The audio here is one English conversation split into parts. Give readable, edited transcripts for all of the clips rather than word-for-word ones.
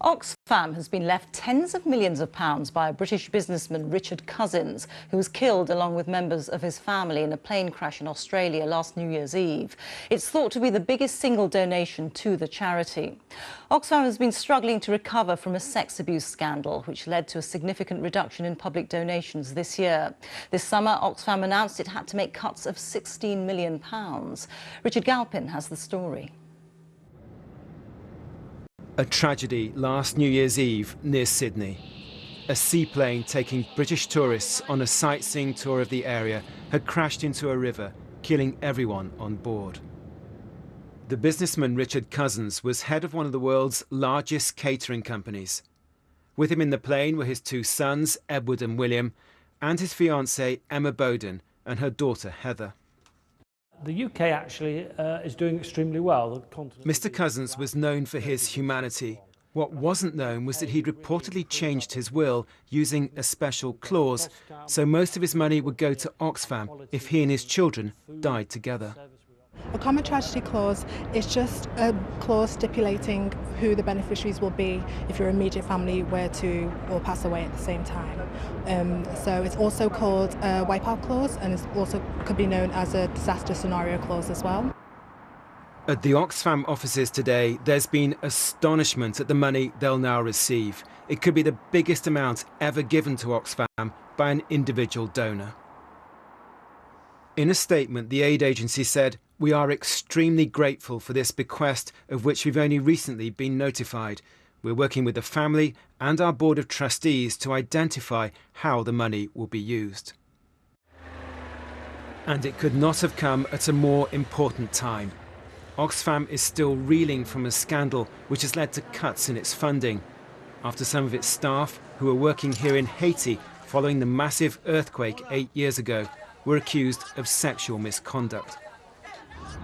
Oxfam has been left tens of millions of pounds by a British businessman, Richard Cousins, who was killed along with members of his family in a plane crash in Australia last New Year's Eve. It's thought to be the biggest single donation to the charity. Oxfam has been struggling to recover from a sex abuse scandal, which led to a significant reduction in public donations this year. This summer, Oxfam announced it had to make cuts of £16 million. Richard Galpin has the story. A tragedy last New Year's Eve near Sydney. A seaplane taking British tourists on a sightseeing tour of the area had crashed into a river, killing everyone on board. The businessman Richard Cousins was head of one of the world's largest catering companies. With him in the plane were his two sons, Edward and William, and his fiancée, Emma Bowden, and her daughter, Heather. The UK actually is doing extremely well. Mr. Cousins was known for his humanity. What wasn't known was that he'd reportedly changed his will using a special clause, so most of his money would go to Oxfam if he and his children died together. A common tragedy clause is just a clause stipulating who the beneficiaries will be if your immediate family were to all pass away at the same time. So it's also called a wipeout clause, and it also could be known as a disaster scenario clause as well. At the Oxfam offices today, there's been astonishment at the money they'll now receive. It could be the biggest amount ever given to Oxfam by an individual donor. In a statement, the aid agency said, "We are extremely grateful for this bequest of which we've only recently been notified. We're working with the family and our board of trustees to identify how the money will be used." And it could not have come at a more important time. Oxfam is still reeling from a scandal which has led to cuts in its funding, after some of its staff, who were working here in Haiti following the massive earthquake 8 years ago, were accused of sexual misconduct.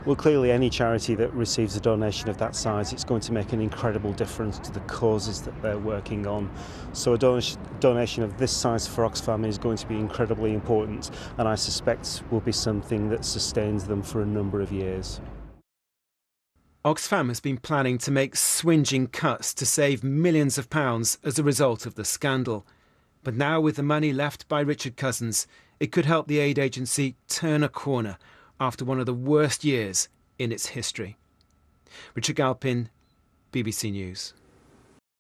Well, clearly any charity that receives a donation of that size, it's going to make an incredible difference to the causes that they're working on. So a donation of this size for Oxfam is going to be incredibly important, and I suspect will be something that sustains them for a number of years. Oxfam has been planning to make swinging cuts to save millions of pounds as a result of the scandal. But now, with the money left by Richard Cousins, it could help the aid agency turn a corner after one of the worst years in its history. Richard Galpin, BBC News.